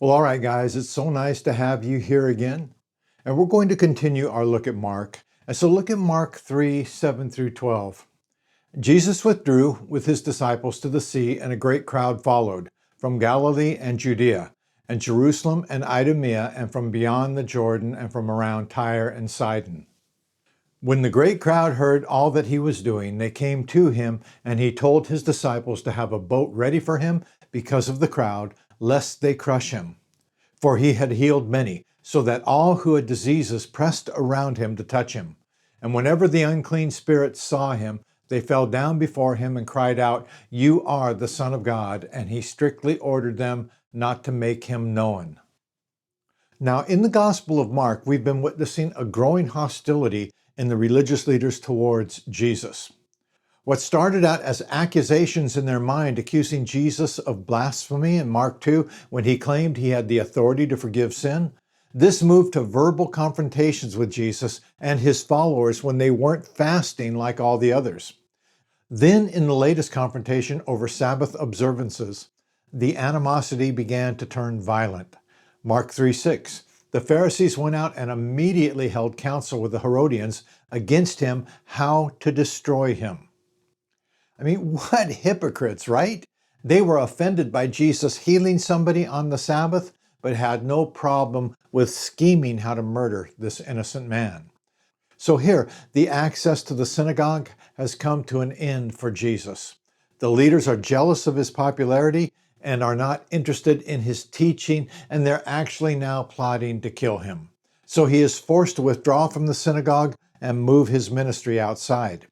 Well, all right, guys, it's so nice to have you here again. And we're going to continue our look at Mark. And so look at Mark 3, 7 through 12. Jesus withdrew with his disciples to the sea, and a great crowd followed from Galilee and Judea, and Jerusalem and Idumea, and from beyond the Jordan, and from around Tyre and Sidon. When the great crowd heard all that he was doing, they came to him, and he told his disciples to have a boat ready for him because of the crowd, lest they crush him. For he had healed many, so that all who had diseases pressed around him to touch him. And whenever the unclean spirits saw him, they fell down before him and cried out, "You are the Son of God." And he strictly ordered them not to make him known. Now, in the Gospel of Mark, we've been witnessing a growing hostility in the religious leaders towards Jesus. What started out as accusations in their mind accusing Jesus of blasphemy in Mark 2 when he claimed he had the authority to forgive sin, this moved to verbal confrontations with Jesus and his followers when they weren't fasting like all the others. Then, in the latest confrontation over Sabbath observances, the animosity began to turn violent. Mark 3:6. The Pharisees went out and immediately held counsel with the Herodians against him how to destroy him. I mean, what hypocrites, right? They were offended by Jesus healing somebody on the Sabbath, but had no problem with scheming how to murder this innocent man. So here, the access to the synagogue has come to an end for Jesus. The leaders are jealous of his popularity and are not interested in his teaching, and they're actually now plotting to kill him. So he is forced to withdraw from the synagogue and move his ministry outside.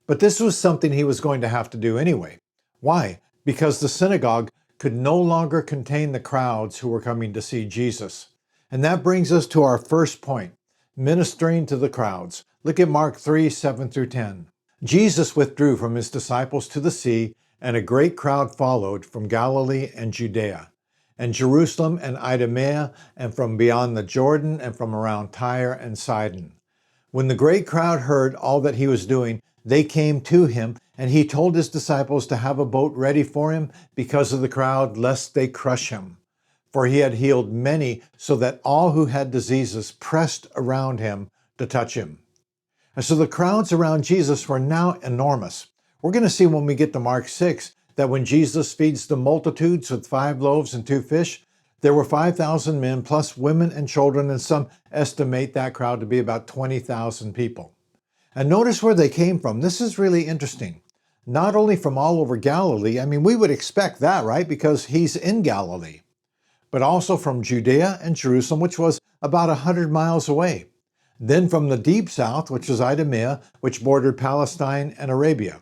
But this was something he was going to have to do anyway. Why? Because the synagogue could no longer contain the crowds who were coming to see Jesus. And that brings us to our first point, ministering to the crowds. Look at Mark 3, 7 through 10. Jesus withdrew from his disciples to the sea, and a great crowd followed from Galilee and Judea, and Jerusalem and Idumea, and from beyond the Jordan, and from around Tyre and Sidon. When the great crowd heard all that he was doing, they came to him, and he told his disciples to have a boat ready for him because of the crowd, lest they crush him. For he had healed many, so that all who had diseases pressed around him to touch him. And so the crowds around Jesus were now enormous. We're going to see when we get to Mark 6 that when Jesus feeds the multitudes with 5 loaves and 2 fish, there were 5,000 men plus women and children, and some estimate that crowd to be about 20,000 people. And notice where they came from. This is really interesting. Not only from all over Galilee, I mean, we would expect that, right? Because he's in Galilee. But also from Judea and Jerusalem, which was about 100 miles away. Then from the deep south, which was Idumea, which bordered Palestine and Arabia.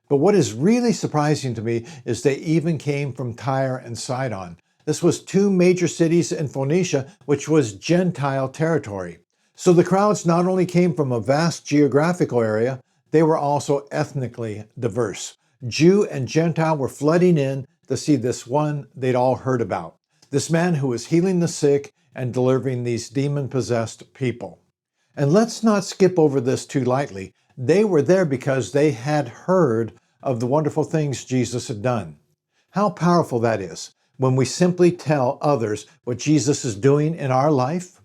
But what is really surprising to me is they even came from Tyre and Sidon. This was 2 major cities in Phoenicia, which was Gentile territory. So the crowds not only came from a vast geographical area, they were also ethnically diverse. Jew and Gentile were flooding in to see this one they'd all heard about. This man who was healing the sick and delivering these demon-possessed people. And let's not skip over this too lightly. They were there because they had heard of the wonderful things Jesus had done. How powerful that is when we simply tell others what Jesus is doing in our life.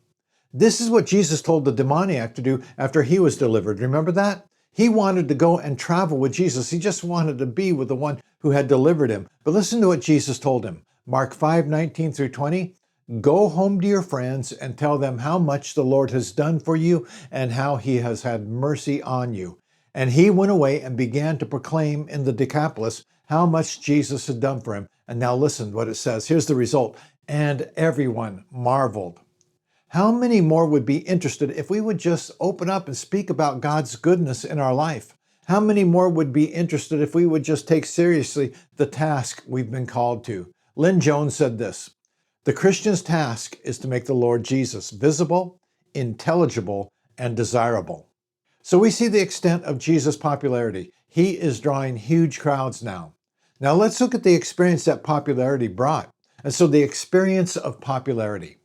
This is what Jesus told the demoniac to do after he was delivered. Remember that? He wanted to go and travel with Jesus. He just wanted to be with the one who had delivered him. But listen to what Jesus told him. Mark 5, 19 through 20. Go home to your friends and tell them how much the Lord has done for you and how he has had mercy on you. And he went away and began to proclaim in the Decapolis how much Jesus had done for him. And now listen what it says. Here's the result. And everyone marveled. How many more would be interested if we would just open up and speak about God's goodness in our life? How many more would be interested if we would just take seriously the task we've been called to? Lynn Jones said this, the Christian's task is to make the Lord Jesus visible, intelligible, and desirable. So we see the extent of Jesus' popularity. He is drawing huge crowds now. Now let's look at the experience that popularity brought. And so the experience of popularity.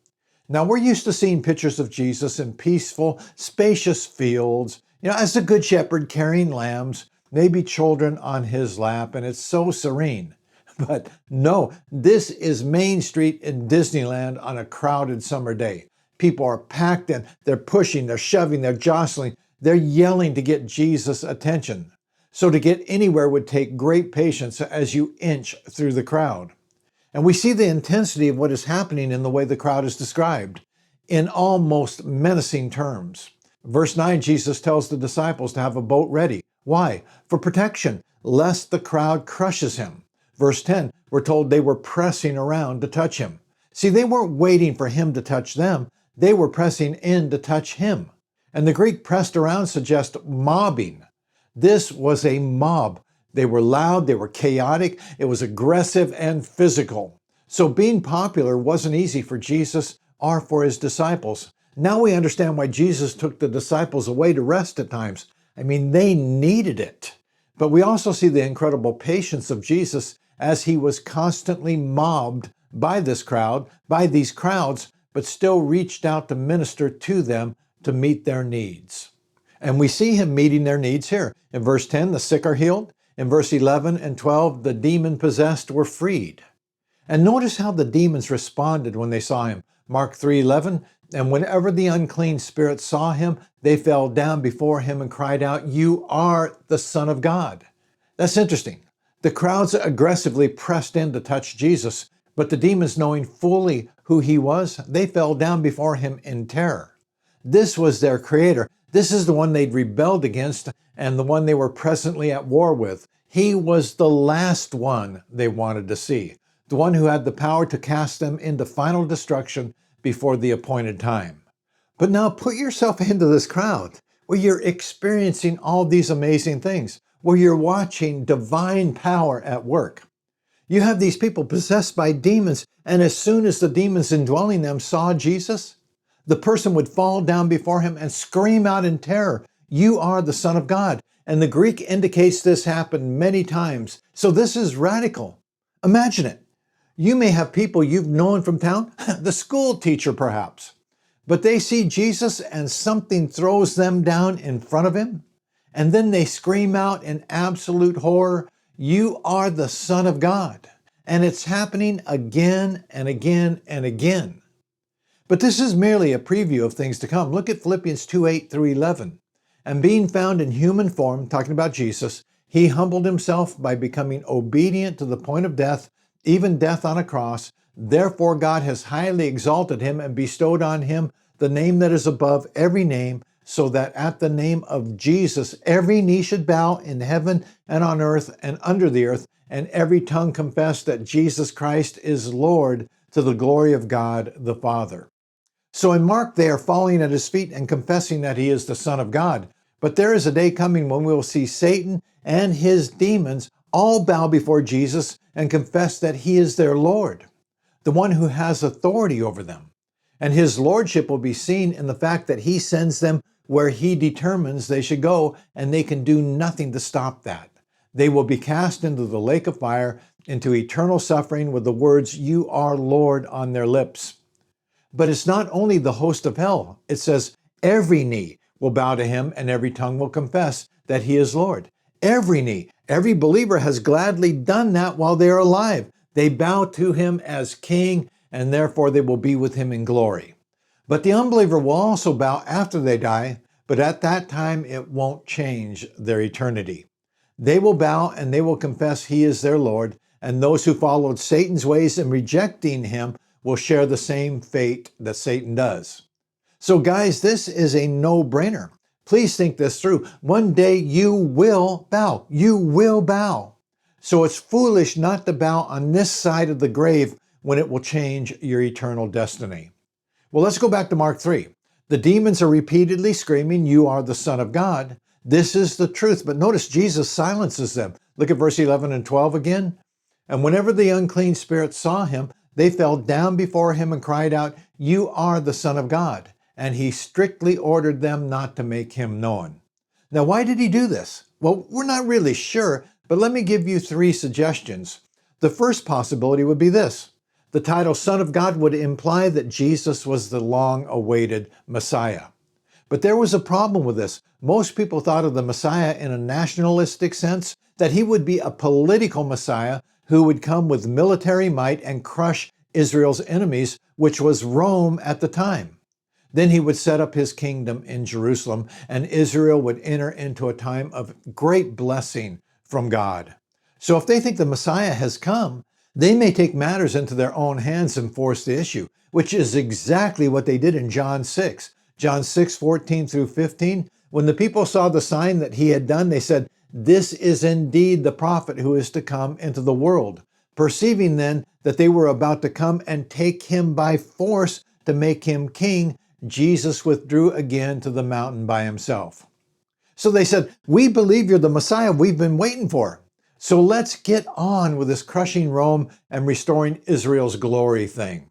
Now, we're used to seeing pictures of Jesus in peaceful, spacious fields, as a good shepherd carrying lambs, maybe children on his lap, and it's so serene. But no, this is Main Street in Disneyland on a crowded summer day. People are packed in, they're pushing, they're shoving, they're jostling, they're yelling to get Jesus' attention. So to get anywhere would take great patience as you inch through the crowd. And we see the intensity of what is happening in the way the crowd is described, in almost menacing terms. Verse 9, Jesus tells the disciples to have a boat ready. Why? For protection, lest the crowd crushes him. Verse 10, we're told they were pressing around to touch him. See, they weren't waiting for him to touch them. They were pressing in to touch him. And the Greek pressed around suggests mobbing. This was a mob. They were loud, they were chaotic, it was aggressive and physical. So being popular wasn't easy for Jesus or for his disciples. Now we understand why Jesus took the disciples away to rest at times. I mean, they needed it. But we also see the incredible patience of Jesus as he was constantly mobbed by this crowd, by these crowds, but still reached out to minister to them to meet their needs. And we see him meeting their needs here. In verse 10, the sick are healed. In verse 11 and 12, the demon-possessed were freed. And notice how the demons responded when they saw him. Mark 3:11, and whenever the unclean spirits saw him, they fell down before him and cried out, "You are the Son of God." That's interesting. The crowds aggressively pressed in to touch Jesus, but the demons, knowing fully who he was, they fell down before him in terror. This was their creator. This is the one they'd rebelled against and the one they were presently at war with. He was the last one they wanted to see, the one who had the power to cast them into final destruction before the appointed time. But now put yourself into this crowd where you're experiencing all these amazing things, where you're watching divine power at work. You have these people possessed by demons, and as soon as the demons indwelling them saw Jesus, the person would fall down before him and scream out in terror, "You are the Son of God." And the Greek indicates this happened many times. So this is radical. Imagine it. You may have people you've known from town, the school teacher perhaps, but they see Jesus and something throws them down in front of him. And then they scream out in absolute horror, "You are the Son of God." And it's happening again and again and again. But this is merely a preview of things to come. Look at Philippians 2:8 through 11. And being found in human form, talking about Jesus, he humbled himself by becoming obedient to the point of death, even death on a cross. Therefore God has highly exalted him and bestowed on him the name that is above every name, so that at the name of Jesus every knee should bow in heaven and on earth and under the earth, and every tongue confess that Jesus Christ is Lord, to the glory of God the Father. So in Mark, they are falling at his feet and confessing that he is the Son of God. But there is a day coming when we will see Satan and his demons all bow before Jesus and confess that he is their Lord, the one who has authority over them. And his lordship will be seen in the fact that he sends them where he determines they should go, and they can do nothing to stop that. They will be cast into the lake of fire, into eternal suffering with the words, "You are Lord," on their lips. But it's not only the host of hell. It says every knee will bow to him and every tongue will confess that he is Lord. Every knee, every believer has gladly done that while they are alive. They bow to him as king, and therefore they will be with him in glory. But the unbeliever will also bow after they die, but at that time it won't change their eternity. They will bow and they will confess he is their Lord, and those who followed Satan's ways in rejecting him will share the same fate that Satan does. So guys, this is a no-brainer. Please think this through. One day you will bow. You will bow. So it's foolish not to bow on this side of the grave when it will change your eternal destiny. Well, let's go back to Mark 3. The demons are repeatedly screaming, "You are the Son of God." This is the truth. But notice Jesus silences them. Look at verse 11 and 12 again. And whenever the unclean spirits saw him, they fell down before him and cried out, "You are the Son of God." And he strictly ordered them not to make him known. Now, why did he do this? Well, we're not really sure, but let me give you 3 suggestions. The first possibility would be this. The title Son of God would imply that Jesus was the long-awaited Messiah. But there was a problem with this. Most people thought of the Messiah in a nationalistic sense, that he would be a political Messiah who would come with military might and crush Israel's enemies, which was Rome at the time. Then he would set up his kingdom in Jerusalem, and Israel would enter into a time of great blessing from God. So if they think the Messiah has come, they may take matters into their own hands and force the issue, which is exactly what they did in John 6. John 6:14 through 15, when the people saw the sign that he had done, they said, "This is indeed the prophet who is to come into the world." Perceiving then that they were about to come and take him by force to make him king, Jesus withdrew again to the mountain by himself. So they said, "We believe you're the Messiah we've been waiting for. So let's get on with this crushing Rome and restoring Israel's glory thing."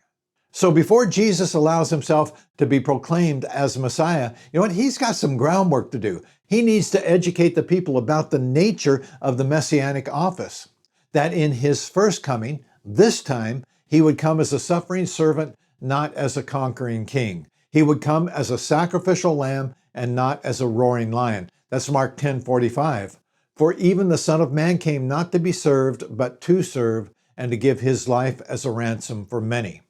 So before Jesus allows himself to be proclaimed as Messiah, you know what? He's got some groundwork to do. He needs to educate the people about the nature of the messianic office. That in his first coming, this time, he would come as a suffering servant, not as a conquering king. He would come as a sacrificial lamb and not as a roaring lion. That's Mark 10:45. For even the Son of Man came not to be served, but to serve, and to give his life as a ransom for many.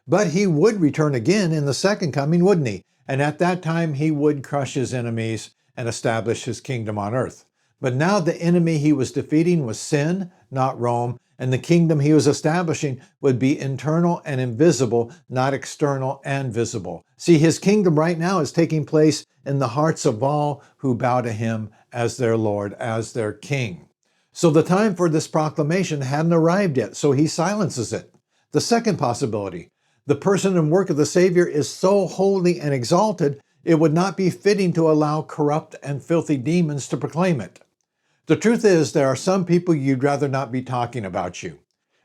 But he would return again in the second coming, wouldn't he? And at that time, he would crush his enemies and establish his kingdom on earth. But now the enemy he was defeating was sin, not Rome, and the kingdom he was establishing would be internal and invisible, not external and visible. See, his kingdom right now is taking place in the hearts of all who bow to him as their Lord, as their King. So the time for this proclamation hadn't arrived yet, so he silences it. The second possibility, the person and work of the Savior is so holy and exalted, it would not be fitting to allow corrupt and filthy demons to proclaim it. The truth is, there are some people you'd rather not be talking about you.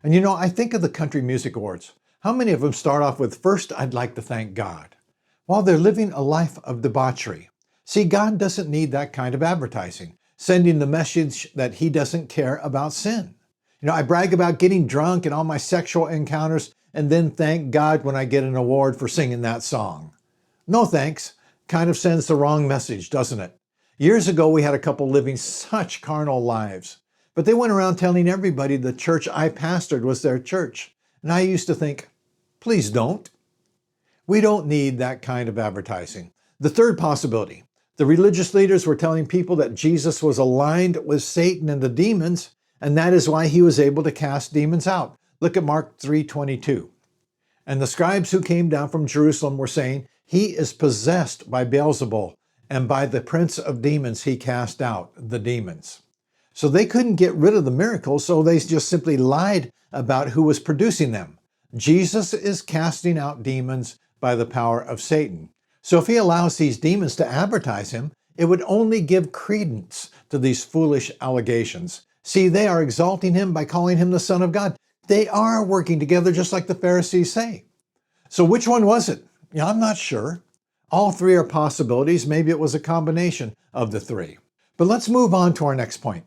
And you know, I think of the Country Music Awards. How many of them start off with, "First, I'd like to thank God," while they're living a life of debauchery? See, God doesn't need that kind of advertising, sending the message that he doesn't care about sin. You know, I brag about getting drunk and all my sexual encounters, and then thank God when I get an award for singing that song. No thanks. Kind of sends the wrong message, doesn't it? Years ago, we had a couple living such carnal lives, but they went around telling everybody the church I pastored was their church. And I used to think, please don't. We don't need that kind of advertising. The third possibility, the religious leaders were telling people that Jesus was aligned with Satan and the demons, and that is why he was able to cast demons out. Look at Mark 3:22. And the scribes who came down from Jerusalem were saying, "He is possessed by Beelzebul, and by the prince of demons he cast out the demons." So they couldn't get rid of the miracles, so they just simply lied about who was producing them. Jesus is casting out demons by the power of Satan. So if he allows these demons to advertise him, it would only give credence to these foolish allegations. See, they are exalting him by calling him the Son of God. They are working together just like the Pharisees say. So which one was it? Yeah, I'm not sure. All three are possibilities. Maybe it was a combination of the three. But let's move on to our next point.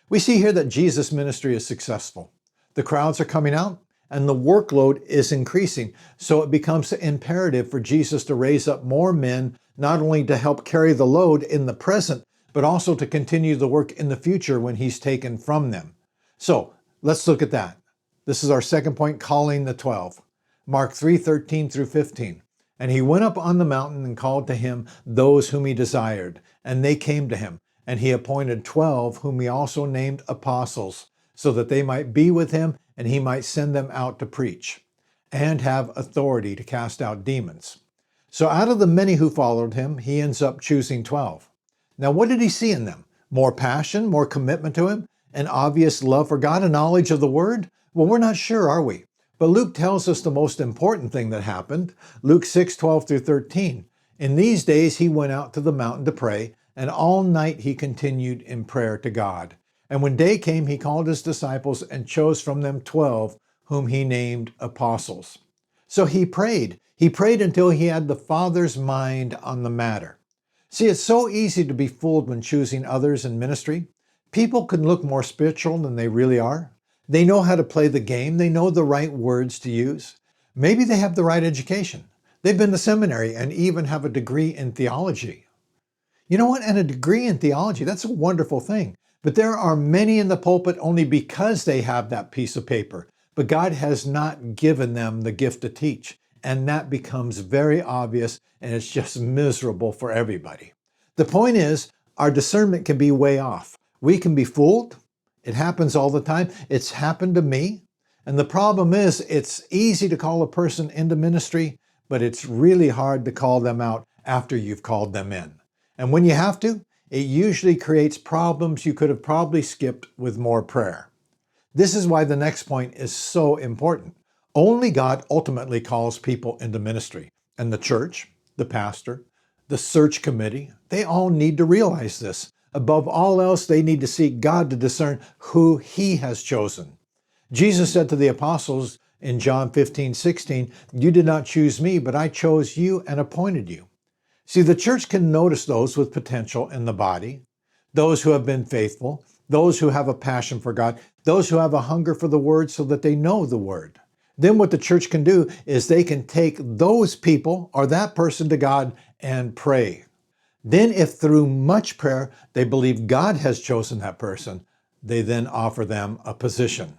We see here that Jesus' ministry is successful. The crowds are coming out and the workload is increasing. So it becomes imperative for Jesus to raise up more men, not only to help carry the load in the present, but also to continue the work in the future when he's taken from them. So let's look at that. This is our second point, calling the 12. Mark 3:13 through 15. And he went up on the mountain and called to him those whom he desired, and they came to him. And he appointed 12, whom he also named apostles, so that they might be with him, and he might send them out to preach, and have authority to cast out demons. So out of the many who followed him, he ends up choosing 12. Now, what did he see in them? More passion, more commitment to him, an obvious love for God, a knowledge of the word? Well, we're not sure, are we? But Luke tells us the most important thing that happened. Luke 6:12 through 13. In these days he went out to the mountain to pray, and all night he continued in prayer to God. And when day came, he called his disciples and chose from them 12, whom he named apostles. So he prayed. He prayed until he had the Father's mind on the matter. See, it's so easy to be fooled when choosing others in ministry. People can look more spiritual than they really are. They know how to play the game. They know the right words to use. Maybe they have the right education. They've been to seminary and even have a degree in theology. You know what? And a degree in theology, that's a wonderful thing. But there are many in the pulpit only because they have that piece of paper. But God has not given them the gift to teach. And that becomes very obvious, and it's just miserable for everybody. The point is, our discernment can be way off. We can be fooled. It happens all the time. It's happened to me. And the problem is, it's easy to call a person into ministry, but it's really hard to call them out after you've called them in. And when you have to, it usually creates problems you could have probably skipped with more prayer. This is why the next point is so important. Only God ultimately calls people into ministry. And the church, the pastor, the search committee, they all need to realize this. Above all else, they need to seek God to discern who He has chosen. Jesus said to the apostles in John 15:16, "You did not choose me, but I chose you and appointed you." See, the church can notice those with potential in the body, those who have been faithful, those who have a passion for God, those who have a hunger for the Word so that they know the Word. Then what the church can do is they can take those people or that person to God and pray. Then if through much prayer they believe God has chosen that person, they then offer them a position.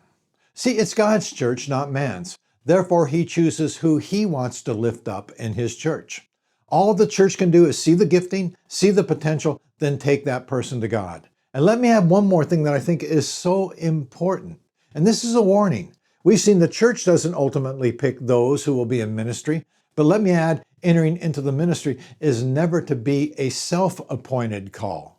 See, it's God's church, not man's. Therefore, He chooses who He wants to lift up in His church. All the church can do is see the gifting, see the potential, then take that person to God. And let me add one more thing that I think is so important. And this is a warning. We've seen the church doesn't ultimately pick those who will be in ministry. But let me add, entering into the ministry is never to be a self-appointed call.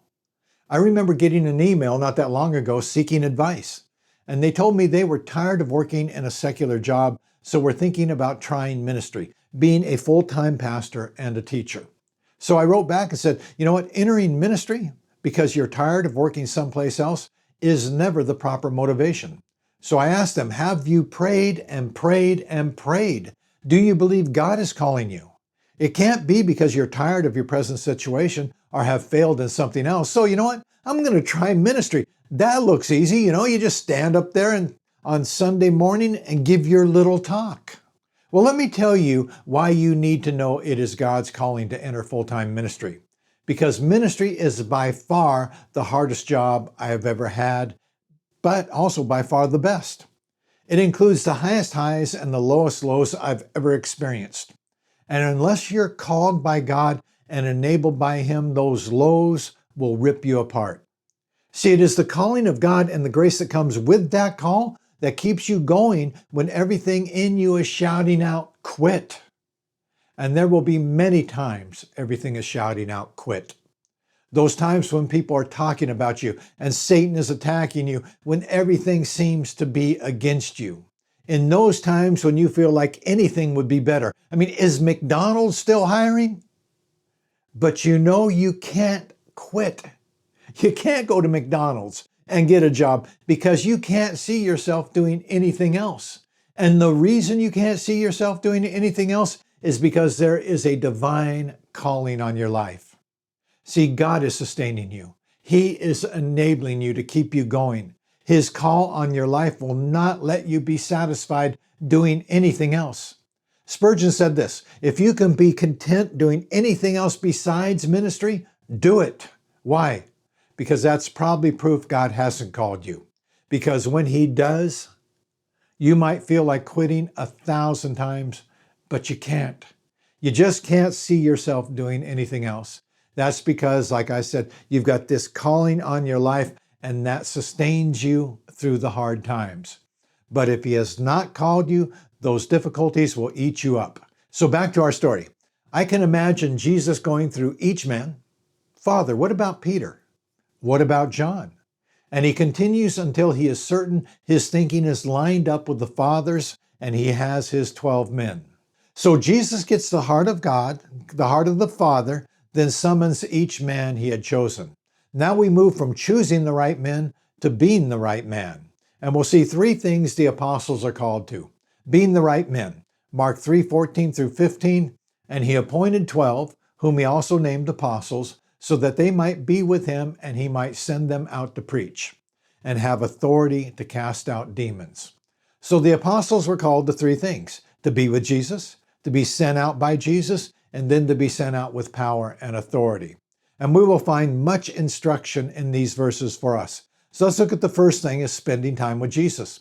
I remember getting an email not that long ago seeking advice. And they told me they were tired of working in a secular job, so were thinking about trying ministry, being a full-time pastor and a teacher. So I wrote back and said, you know what, entering ministry because you're tired of working someplace else is never the proper motivation. So I asked them, have you prayed and prayed and prayed? Do you believe God is calling you? It can't be because you're tired of your present situation or have failed in something else. So you know what? I'm going to try ministry. That looks easy. You just stand up there and on Sunday morning and give your little talk. Well, let me tell you why you need to know it is God's calling to enter full-time ministry. Because ministry is by far the hardest job I have ever had, but also by far the best. It includes the highest highs and the lowest lows I've ever experienced. And unless you're called by God and enabled by Him, those lows will rip you apart. See, it is the calling of God and the grace that comes with that call that keeps you going when everything in you is shouting out, quit. And there will be many times everything is shouting out, quit. Those times when people are talking about you and Satan is attacking you, when everything seems to be against you. In those times when you feel like anything would be better. I mean, is McDonald's still hiring? But you can't quit. You can't go to McDonald's and get a job because you can't see yourself doing anything else. And the reason you can't see yourself doing anything else is because there is a divine calling on your life. See, God is sustaining you. He is enabling you to keep you going. His call on your life will not let you be satisfied doing anything else. Spurgeon said this, if you can be content doing anything else besides ministry, do it. Why? Because that's probably proof God hasn't called you. Because when He does, you might feel like quitting 1,000 times, but you can't. You just can't see yourself doing anything else. That's because, like I said, you've got this calling on your life and that sustains you through the hard times. But if He has not called you, those difficulties will eat you up. So back to our story. I can imagine Jesus going through each man. Father, what about Peter? What about John? And He continues until He is certain His thinking is lined up with the Father's and He has His 12 men. So Jesus gets the heart of God, the heart of the Father, then summons each man He had chosen. Now we move from choosing the right men to being the right man. And we'll see three things the apostles are called to. Being the right men. Mark 3:14 through 15. And He appointed 12, whom He also named apostles, so that they might be with Him and He might send them out to preach and have authority to cast out demons. So the apostles were called to three things: to be with Jesus, to be sent out by Jesus, and then to be sent out with power and authority. And we will find much instruction in these verses for us. So let's look at the first thing is spending time with Jesus.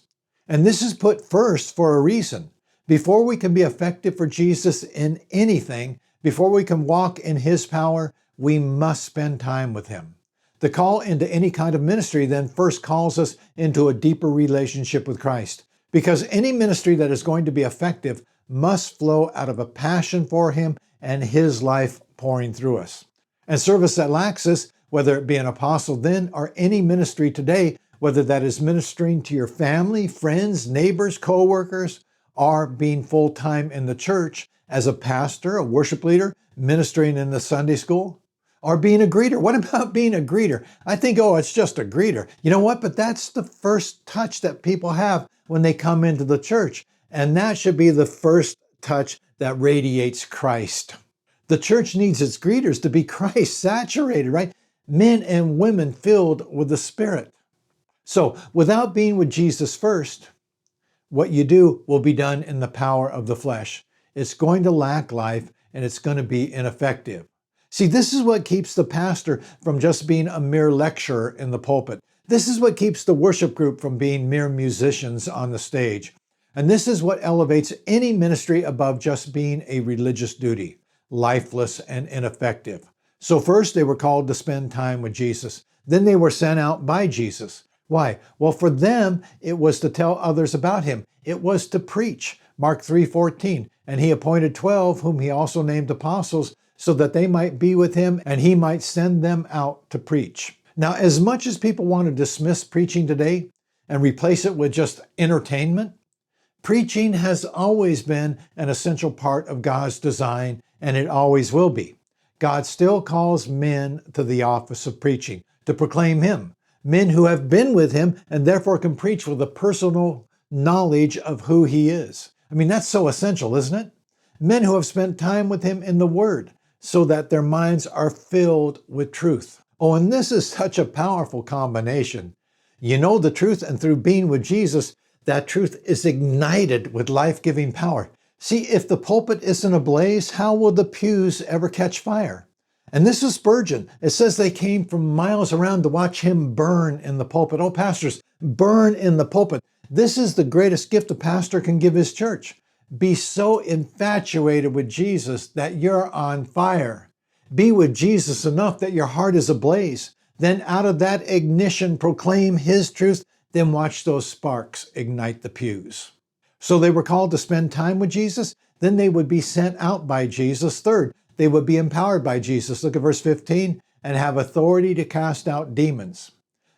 And this is put first for a reason. Before we can be effective for Jesus in anything, before we can walk in his power, we must spend time with him. The call into any kind of ministry then first calls us into a deeper relationship with Christ, because any ministry that is going to be effective must flow out of a passion for him and his life pouring through us. And service that lacks this, whether it be an apostle then or any ministry today, whether that is ministering to your family, friends, neighbors, co-workers, or being full-time in the church as a pastor, a worship leader, ministering in the Sunday school, or being a greeter. What about being a greeter? I think, oh, it's just a greeter. You know what? But that's the first touch that people have when they come into the church. And that should be the first touch that radiates Christ. The church needs its greeters to be Christ saturated, right? Men and women filled with the Spirit. So without being with Jesus first, what you do will be done in the power of the flesh. It's going to lack life and it's going to be ineffective. See, this is what keeps the pastor from just being a mere lecturer in the pulpit. This is what keeps the worship group from being mere musicians on the stage. And this is what elevates any ministry above just being a religious duty, lifeless and ineffective. So first they were called to spend time with Jesus. Then they were sent out by Jesus. Why? Well, for them, it was to tell others about him. It was to preach. Mark 3:14. And he appointed 12, whom he also named apostles, so that they might be with him and he might send them out to preach. Now, as much as people want to dismiss preaching today and replace it with just entertainment, preaching has always been an essential part of God's design, and it always will be. God still calls men to the office of preaching, to proclaim him. Men who have been with him and therefore can preach with a personal knowledge of who he is. I mean, that's so essential, isn't it? Men who have spent time with him in the Word, so that their minds are filled with truth. Oh, and this is such a powerful combination. You know the truth, and through being with Jesus, that truth is ignited with life-giving power. See, if the pulpit isn't ablaze, how will the pews ever catch fire? And this is Spurgeon. It says they came from miles around to watch him burn in the pulpit. Oh, pastors, burn in the pulpit. This is the greatest gift a pastor can give his church. Be so infatuated with Jesus that you're on fire. Be with Jesus enough that your heart is ablaze. Then out of that ignition, proclaim his truth. Then watch those sparks ignite the pews. So they were called to spend time with Jesus. Then they would be sent out by Jesus. Third, they would be empowered by Jesus. Look at verse 15, and have authority to cast out demons.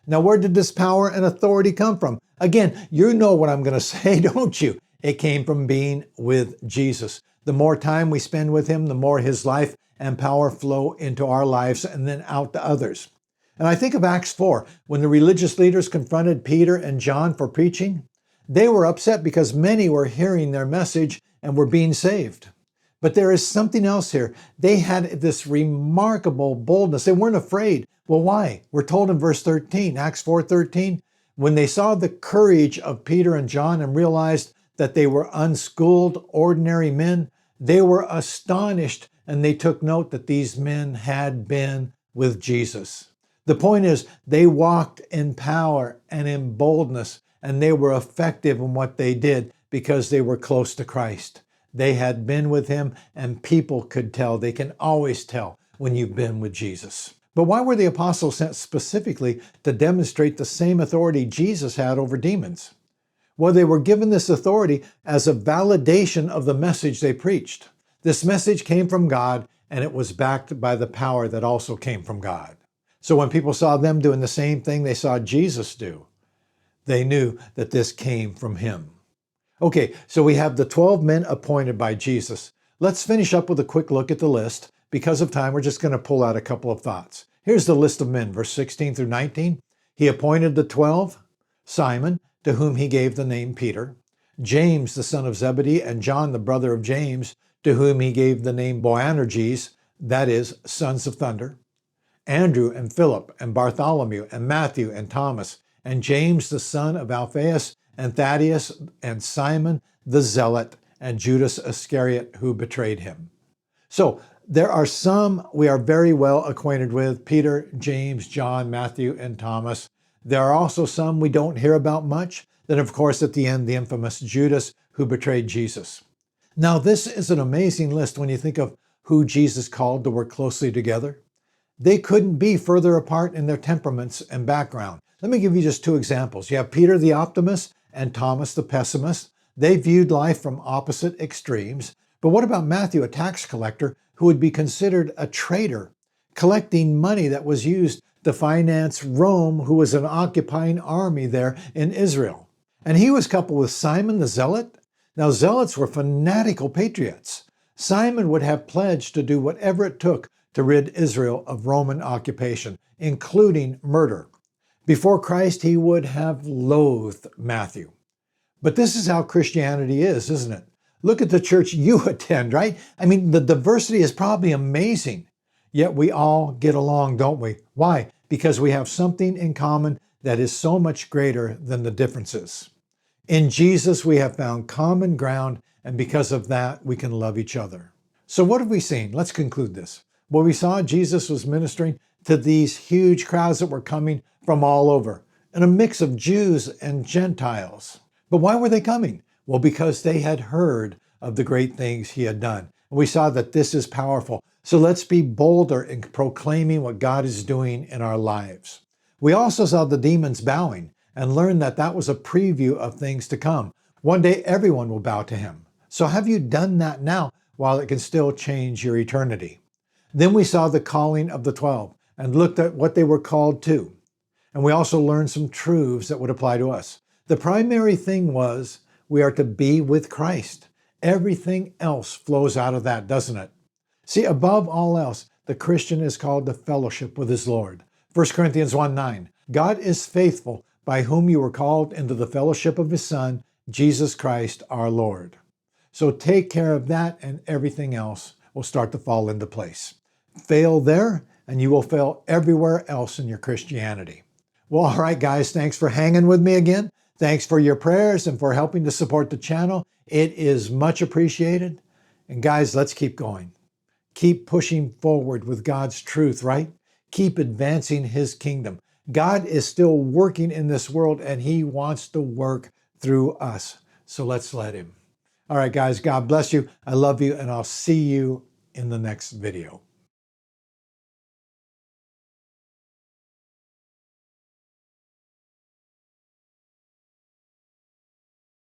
Now, where did this power and authority come from? Again, you know what I'm going to say, don't you? It came from being with Jesus. The more time we spend with him, the more his life and power flow into our lives and then out to others. And I think of Acts 4, when the religious leaders confronted Peter and John for preaching. They were upset because many were hearing their message and were being saved. But there is something else here. They had this remarkable boldness. They weren't afraid. Well, why? We're told in verse 13, Acts 4:13, when they saw the courage of Peter and John and realized that they were unschooled, ordinary men, they were astonished, and they took note that these men had been with Jesus. The point is, they walked in power and in boldness, and they were effective in what they did because they were close to Christ. They had been with him, and people could tell. They can always tell when you've been with Jesus. But why were the apostles sent specifically to demonstrate the same authority Jesus had over demons? Well, they were given this authority as a validation of the message they preached. This message came from God, and it was backed by the power that also came from God. So when people saw them doing the same thing they saw Jesus do, they knew that this came from him. Okay, so we have the 12 men appointed by Jesus. Let's finish up with a quick look at the list. Because of time, we're just going to pull out a couple of thoughts. Here's the list of men, verse 16 through 19. He appointed the 12, Simon, to whom he gave the name Peter, James, the son of Zebedee, and John, the brother of James, to whom he gave the name Boanerges, that is, sons of thunder, Andrew and Philip and Bartholomew and Matthew and Thomas, and James, the son of Alphaeus, and Thaddeus, and Simon the Zealot, and Judas Iscariot, who betrayed him. So there are some we are very well acquainted with, Peter, James, John, Matthew, and Thomas. There are also some we don't hear about much. Then, of course, at the end, the infamous Judas who betrayed Jesus. Now, this is an amazing list when you think of who Jesus called to work closely together. They couldn't be further apart in their temperaments and background. Let me give you just two examples. You have Peter the optimist and Thomas the pessimist. They viewed life from opposite extremes. But what about Matthew, a tax collector who would be considered a traitor, collecting money that was used to finance Rome, who was an occupying army there in Israel? And he was coupled with Simon the Zealot. Now, zealots were fanatical patriots. Simon would have pledged to do whatever it took to rid Israel of Roman occupation, including murder. Before Christ, he would have loathed Matthew. But this is how Christianity is, isn't it? Look at the church you attend, right? I mean, the diversity is probably amazing. Yet we all get along, don't we? Why? Because we have something in common that is so much greater than the differences. In Jesus, we have found common ground, and because of that, we can love each other. So what have we seen? Let's conclude this. Well, we saw Jesus was ministering to these huge crowds that were coming from all over, and a mix of Jews and Gentiles. But why were they coming? Well, because they had heard of the great things he had done. And we saw that this is powerful. So let's be bolder in proclaiming what God is doing in our lives. We also saw the demons bowing and learned that that was a preview of things to come. One day, everyone will bow to him. So have you done that now while it can still change your eternity? Then we saw the calling of the 12 and looked at what they were called to. And we also learned some truths that would apply to us. The primary thing was we are to be with Christ. Everything else flows out of that, doesn't it? See, above all else, the Christian is called to fellowship with his Lord. 1 Corinthians 1:9, God is faithful, by whom you were called into the fellowship of his Son, Jesus Christ our Lord. So take care of that, and everything else will start to fall into place. Fail there, and you will fail everywhere else in your Christianity. Well, all right, guys, thanks for hanging with me again. Thanks for your prayers and for helping to support the channel. It is much appreciated. And guys, let's keep going. Keep pushing forward with God's truth, right? Keep advancing his kingdom. God is still working in this world, and he wants to work through us. So let's let him. All right, guys, God bless you. I love you, and I'll see you in the next video.